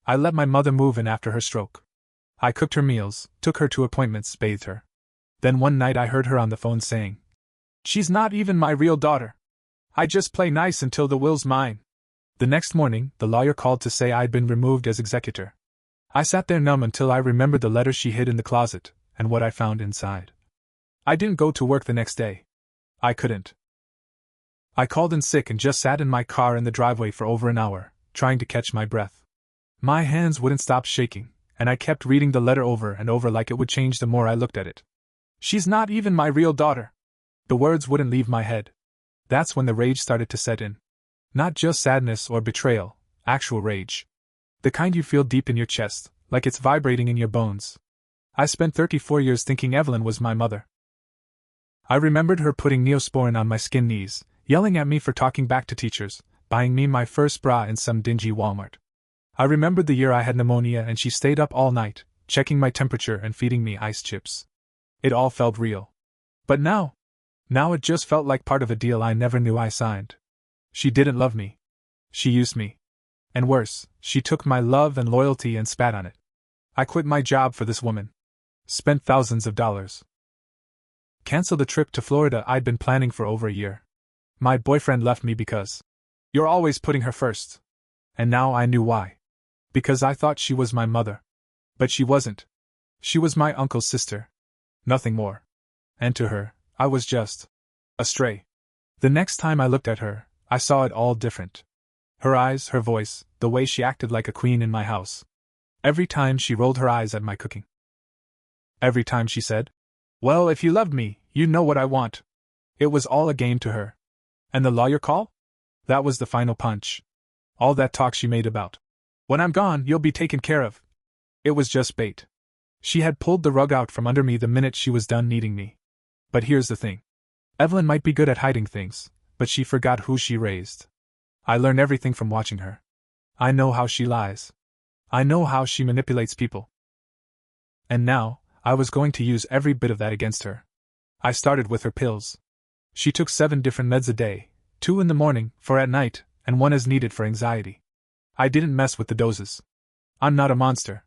I let my mother move in after her stroke. I cooked her meals, took her to appointments, bathed her. Then one night I heard her on the phone saying, "She's not even my real daughter. I just play nice until the will's mine." The next morning, the lawyer called to say I'd been removed as executor. I sat there numb until I remembered the letter she hid in the closet, and what I found inside. I didn't go to work the next day. I couldn't. I called in sick and just sat in my car in the driveway for over an hour, trying to catch my breath. My hands wouldn't stop shaking, and I kept reading the letter over and over like it would change the more I looked at it. "She's not even my real daughter." The words wouldn't leave my head. That's when the rage started to set in. Not just sadness or betrayal, actual rage. The kind you feel deep in your chest, like it's vibrating in your bones. I spent 34 years thinking Evelyn was my mother. I remembered her putting Neosporin on my skin knees, yelling at me for talking back to teachers, buying me my first bra in some dingy Walmart. I remembered the year I had pneumonia and she stayed up all night, checking my temperature and feeding me ice chips. It all felt real. But now it just felt like part of a deal I never knew I signed. She didn't love me. She used me. And worse, she took my love and loyalty and spat on it. I quit my job for this woman. Spent thousands of dollars. Canceled a trip to Florida I'd been planning for over a year. My boyfriend left me because you're always putting her first. And now I knew why. Because I thought she was my mother. But she wasn't. She was my uncle's sister. Nothing more. And to her, I was just a stray. The next time I looked at her, I saw it all different. Her eyes, her voice, the way she acted like a queen in my house. Every time she rolled her eyes at my cooking. Every time she said, "Well, if you loved me, you know what I want." It was all a game to her. And the lawyer call? That was the final punch. All that talk she made about, "When I'm gone, you'll be taken care of." It was just bait. She had pulled the rug out from under me the minute she was done needing me. But here's the thing. Evelyn might be good at hiding things, but she forgot who she raised. I learned everything from watching her. I know how she lies. I know how she manipulates people. And now, I was going to use every bit of that against her. I started with her pills. She took 7 different meds a day, 2 in the morning, 4 at night, and 1 as needed for anxiety. I didn't mess with the doses. I'm not a monster.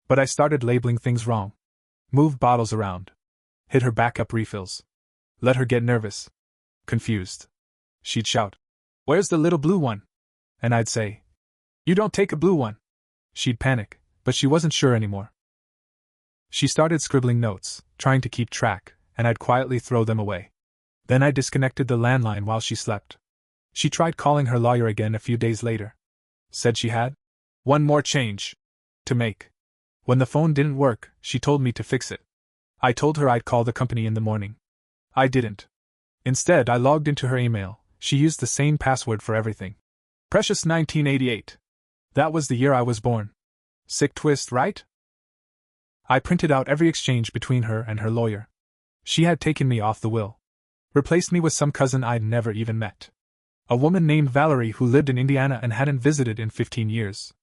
But I started labeling things wrong. Moved bottles around. Hid her backup refills. Let her get nervous. Confused. She'd shout, "Where's the little blue one?" And I'd say, "You don't take a blue one." She'd panic, but she wasn't sure anymore. She started scribbling notes, trying to keep track, and I'd quietly throw them away. Then I disconnected the landline while she slept. She tried calling her lawyer again a few days later. Said she had one more change to make. When the phone didn't work, she told me to fix it. I told her I'd call the company in the morning. I didn't. Instead, I logged into her email. She used the same password for everything. Precious 1988. That was the year I was born. Sick twist, right? I printed out every exchange between her and her lawyer. She had taken me off the will. Replaced me with some cousin I'd never even met. A woman named Valerie who lived in Indiana and hadn't visited in 15 years.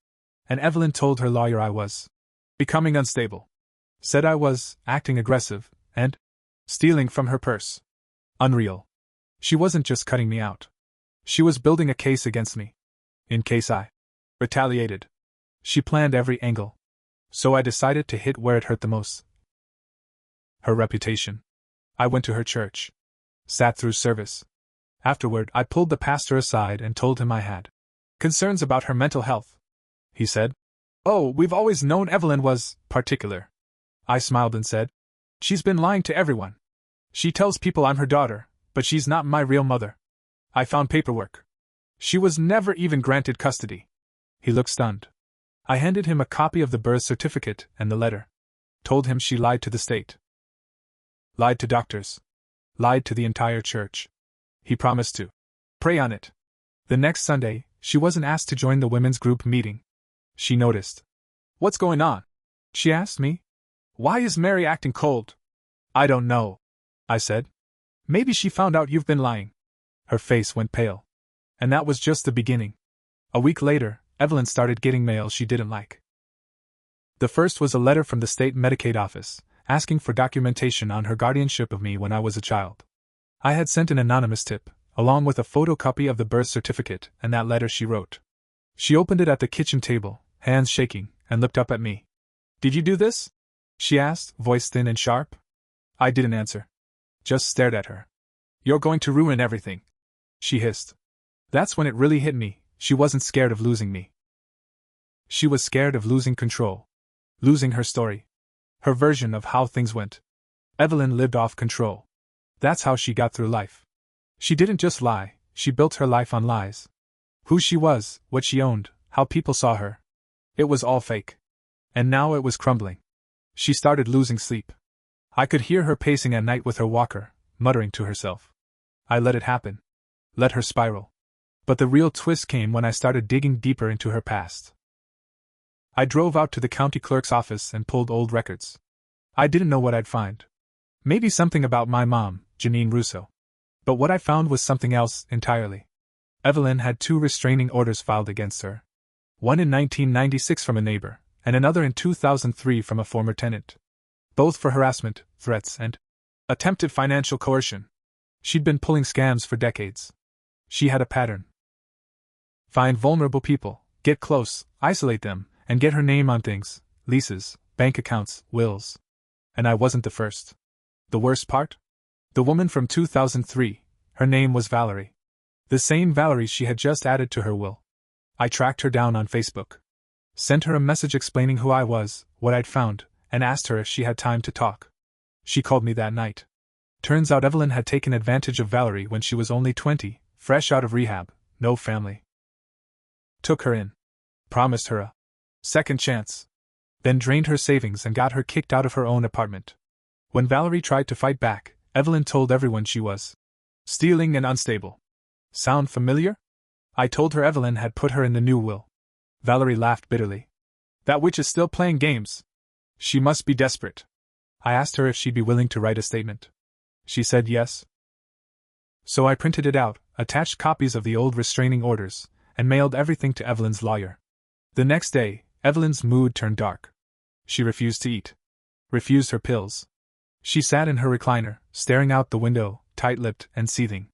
And Evelyn told her lawyer I was becoming unstable. Said I was acting aggressive and stealing from her purse. Unreal. She wasn't just cutting me out. She was building a case against me. In case I retaliated. She planned every angle. So I decided to hit where it hurt the most. Her reputation. I went to her church. Sat through service. Afterward, I pulled the pastor aside and told him I had concerns about her mental health. He said, "Oh, we've always known Evelyn was particular." I smiled and said, "She's been lying to everyone. She tells people I'm her daughter, but she's not my real mother. I found paperwork. She was never even granted custody." He looked stunned. I handed him a copy of the birth certificate and the letter. Told him she lied to the state. Lied to doctors. Lied to the entire church. He promised to pray on it. The next Sunday, she wasn't asked to join the women's group meeting. She noticed. "What's going on?" she asked me. "Why is Mary acting cold?" "I don't know," I said. "Maybe she found out you've been lying." Her face went pale. And that was just the beginning. A week later, Evelyn started getting mail she didn't like. The first was a letter from the state Medicaid office, asking for documentation on her guardianship of me when I was a child. I had sent an anonymous tip, along with a photocopy of the birth certificate and that letter she wrote. She opened it at the kitchen table, hands shaking, and looked up at me. "Did you do this?" she asked, voice thin and sharp. I didn't answer. Just stared at her. "You're going to ruin everything," she hissed. That's when it really hit me. She wasn't scared of losing me. She was scared of losing control. Losing her story. Her version of how things went. Evelyn lived off control. That's how she got through life. She didn't just lie, she built her life on lies. Who she was, what she owned, how people saw her. It was all fake. And now it was crumbling. She started losing sleep. I could hear her pacing at night with her walker, muttering to herself. I let it happen. Let her spiral. But the real twist came when I started digging deeper into her past. I drove out to the county clerk's office and pulled old records. I didn't know what I'd find. Maybe something about my mom, Janine Russo. But what I found was something else entirely. Evelyn had 2 restraining orders filed against her. One in 1996 from a neighbor, and another in 2003 from a former tenant. Both for harassment, threats, and attempted financial coercion. She'd been pulling scams for decades. She had a pattern. Find vulnerable people, get close, isolate them, and get her name on things, leases, bank accounts, wills. And I wasn't the first. The worst part? The woman from 2003, her name was Valerie. The same Valerie she had just added to her will. I tracked her down on Facebook. Sent her a message explaining who I was, what I'd found, and asked her if she had time to talk. She called me that night. Turns out Evelyn had taken advantage of Valerie when she was only 20, fresh out of rehab, no family. Took her in. Promised her a second chance. Then drained her savings and got her kicked out of her own apartment. When Valerie tried to fight back, Evelyn told everyone she was stealing and unstable. Sound familiar? I told her Evelyn had put her in the new will. Valerie laughed bitterly. That witch is still playing games. She must be desperate. I asked her if she'd be willing to write a statement. She said yes. So I printed it out, attached copies of the old restraining orders, and mailed everything to Evelyn's lawyer. The next day, Evelyn's mood turned dark. She refused to eat. Refused her pills. She sat in her recliner, staring out the window, tight-lipped and seething.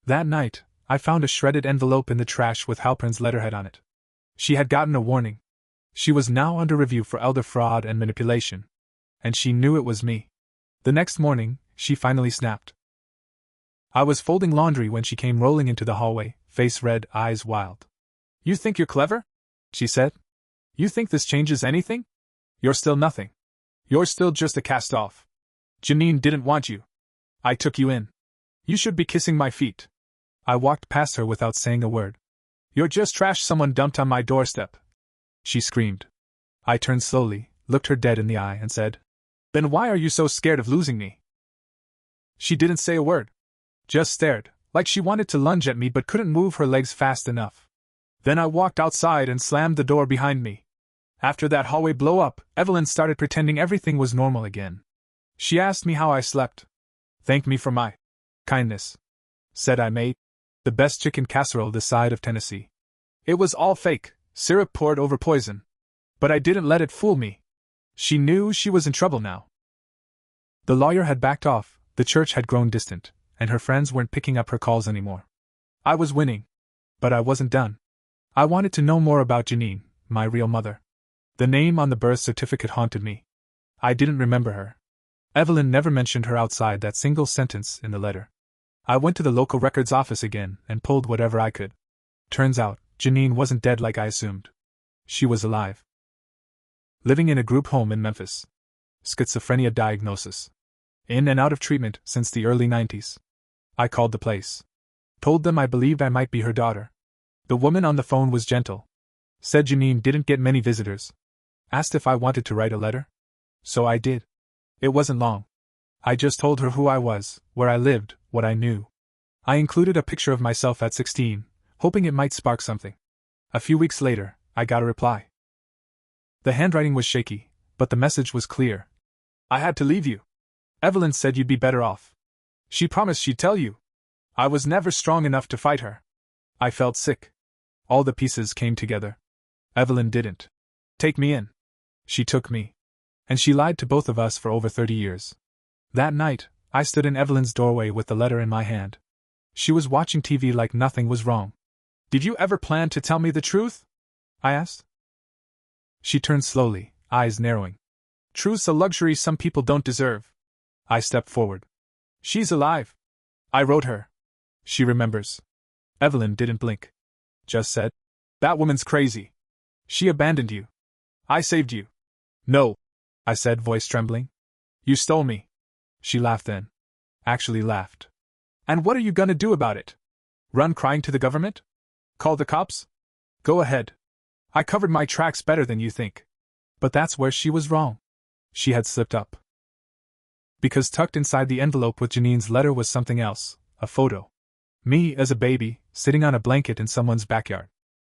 That night, I found a shredded envelope in the trash with Halpern's letterhead on it. She had gotten a warning. She was now under review for elder fraud and manipulation. And she knew it was me. The next morning, she finally snapped. I was folding laundry when she came rolling into the hallway, face red, eyes wild. "You think you're clever?" she said. "You think this changes anything? You're still nothing. You're still just a cast-off. Janine didn't want you. I took you in. You should be kissing my feet." I walked past her without saying a word. "You're just trash someone dumped on my doorstep," she screamed. I turned slowly, looked her dead in the eye, and said, "Then why are you so scared of losing me?" She didn't say a word. Just stared, like she wanted to lunge at me but couldn't move her legs fast enough. Then I walked outside and slammed the door behind me. After that hallway blow-up, Evelyn started pretending everything was normal again. She asked me how I slept. Thanked me for my kindness. Said I made the best chicken casserole this side of Tennessee. It was all fake, syrup poured over poison. But I didn't let it fool me. She knew she was in trouble now. The lawyer had backed off, the church had grown distant, and her friends weren't picking up her calls anymore. I was winning. But I wasn't done. I wanted to know more about Janine, my real mother. The name on the birth certificate haunted me. I didn't remember her. Evelyn never mentioned her outside that single sentence in the letter. I went to the local records office again and pulled whatever I could. Turns out, Janine wasn't dead like I assumed. She was alive. Living in a group home in Memphis. Schizophrenia diagnosis. In and out of treatment since the early 90s. I called the place. Told them I believed I might be her daughter. The woman on the phone was gentle. Said Janine didn't get many visitors. Asked if I wanted to write a letter. So I did. It wasn't long. I just told her who I was, where I lived, what I knew. I included a picture of myself at 16, hoping it might spark something. A few weeks later, I got a reply. The handwriting was shaky, but the message was clear. I had to leave you. Evelyn said you'd be better off. She promised she'd tell you. I was never strong enough to fight her. I felt sick. All the pieces came together. Evelyn didn't take me in. She took me. And she lied to both of us for over 30 years. That night, I stood in Evelyn's doorway with the letter in my hand. She was watching TV like nothing was wrong. Did you ever plan to tell me the truth? I asked. She turned slowly, eyes narrowing. Truth's a luxury some people don't deserve. I stepped forward. She's alive. I wrote her. She remembers. Evelyn didn't blink. Just said, that woman's crazy. She abandoned you. I saved you. No, I said, voice trembling. You stole me. She laughed then. Actually laughed. And what are you gonna do about it? Run crying to the government? Call the cops? Go ahead. I covered my tracks better than you think. But that's where she was wrong. She had slipped up. Because tucked inside the envelope with Janine's letter was something else, a photo. Me as a baby, sitting on a blanket in someone's backyard.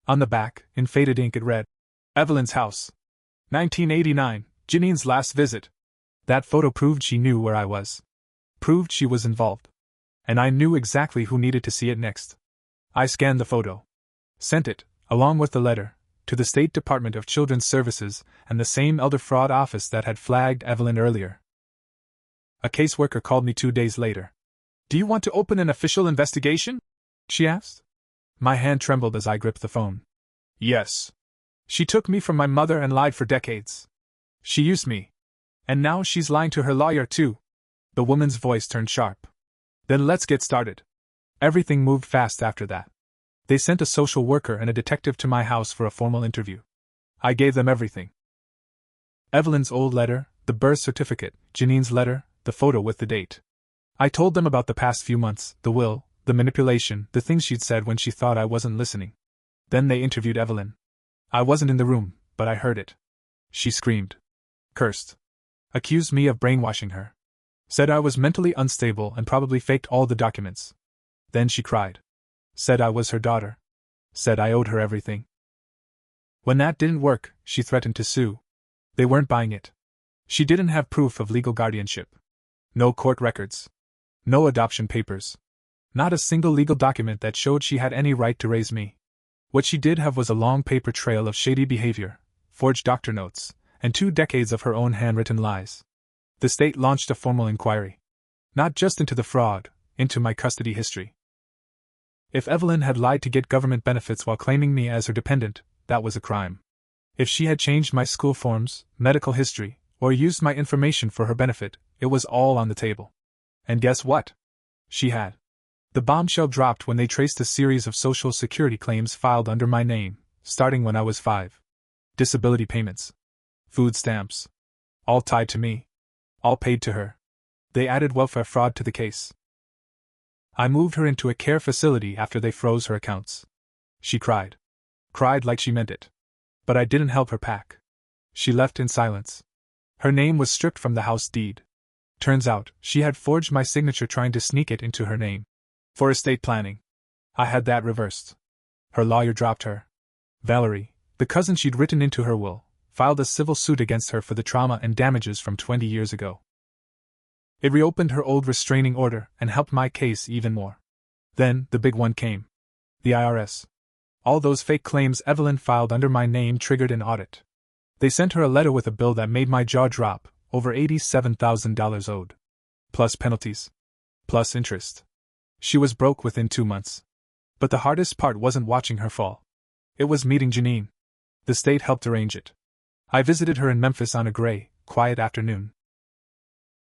On the back, in faded ink it read, Evelyn's house. 1989, Janine's last visit. That photo proved she knew where I was. Proved she was involved. And I knew exactly who needed to see it next. I scanned the photo. Sent it, along with the letter, to the State Department of Children's Services and the same elder fraud office that had flagged Evelyn earlier. A caseworker called me 2 days later. Do you want to open an official investigation? She asked. My hand trembled as I gripped the phone. Yes. She took me from my mother and lied for decades. She used me. And now she's lying to her lawyer too. The woman's voice turned sharp. Then let's get started. Everything moved fast after that. They sent a social worker and a detective to my house for a formal interview. I gave them everything. Evelyn's old letter, the birth certificate, Janine's letter, the photo with the date. I told them about the past few months, the will, the manipulation, the things she'd said when she thought I wasn't listening. Then they interviewed Evelyn. I wasn't in the room, but I heard it. She screamed. Cursed. Accused me of brainwashing her. Said I was mentally unstable and probably faked all the documents. Then she cried. Said I was her daughter. Said I owed her everything. When that didn't work, she threatened to sue. They weren't buying it. She didn't have proof of legal guardianship. No court records. No adoption papers. Not a single legal document that showed she had any right to raise me. What she did have was a long paper trail of shady behavior, forged doctor notes, and 2 decades of her own handwritten lies. The state launched a formal inquiry. Not just into the fraud, into my custody history. If Evelyn had lied to get government benefits while claiming me as her dependent, that was a crime. If she had changed my school forms, medical history, or used my information for her benefit, it was all on the table. And guess what? She had. The bombshell dropped when they traced a series of Social Security claims filed under my name, starting when I was 5. Disability payments. Food stamps. All tied to me. All paid to her. They added welfare fraud to the case. I moved her into a care facility after they froze her accounts. She cried. Cried like she meant it. But I didn't help her pack. She left in silence. Her name was stripped from the house deed. Turns out, she had forged my signature trying to sneak it into her name. For estate planning. I had that reversed. Her lawyer dropped her. Valerie, the cousin she'd written into her will, filed a civil suit against her for the trauma and damages from 20 years ago. It reopened her old restraining order and helped my case even more. Then, the big one came. The IRS. All those fake claims Evelyn filed under my name triggered an audit. They sent her a letter with a bill that made my jaw drop, over $87,000 owed. Plus penalties. Plus interest. She was broke within 2 months. But the hardest part wasn't watching her fall. It was meeting Janine. The state helped arrange it. I visited her in Memphis on a gray, quiet afternoon.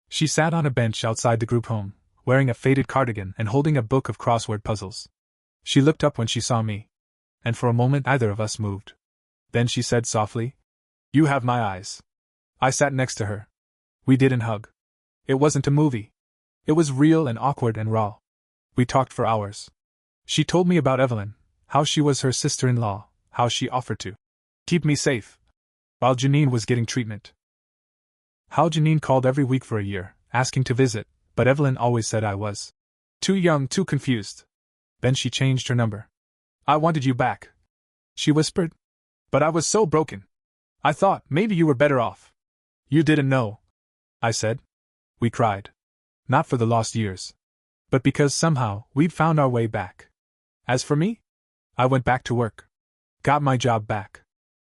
She sat on a bench outside the group home, wearing a faded cardigan and holding a book of crossword puzzles. She looked up when she saw me. And for a moment neither of us moved. Then she said softly, "You have my eyes." I sat next to her. We didn't hug. It wasn't a movie. It was real and awkward and raw. We talked for hours. She told me about Evelyn, how she was her sister-in-law, how she offered to keep me safe while Janine was getting treatment. How Janine called every week for a year, asking to visit, but Evelyn always said I was too young, too confused. Then she changed her number. "I wanted you back," she whispered. "But I was so broken. I thought maybe you were better off." "You didn't know," I said. We cried. Not for the lost years. But because somehow we'd found our way back. As for me, I went back to work. Got my job back.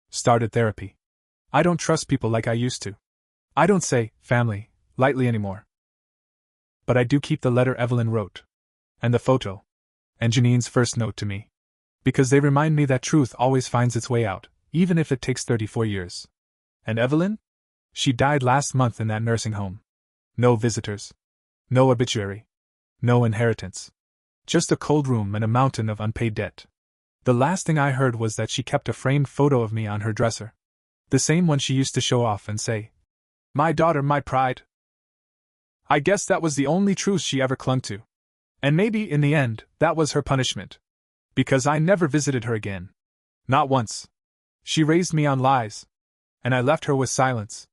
Started therapy. I don't trust people like I used to. I don't say family lightly anymore. But I do keep the letter Evelyn wrote. And the photo. And Janine's first note to me. Because they remind me that truth always finds its way out, even if it takes 34 years. And Evelyn? She died last month in that nursing home. No visitors. No obituary. No inheritance. Just a cold room and a mountain of unpaid debt. The last thing I heard was that she kept a framed photo of me on her dresser. The same one she used to show off and say, "My daughter, my pride." I guess that was the only truth she ever clung to. And maybe, in the end, that was her punishment. Because I never visited her again. Not once. She raised me on lies. And I left her with silence.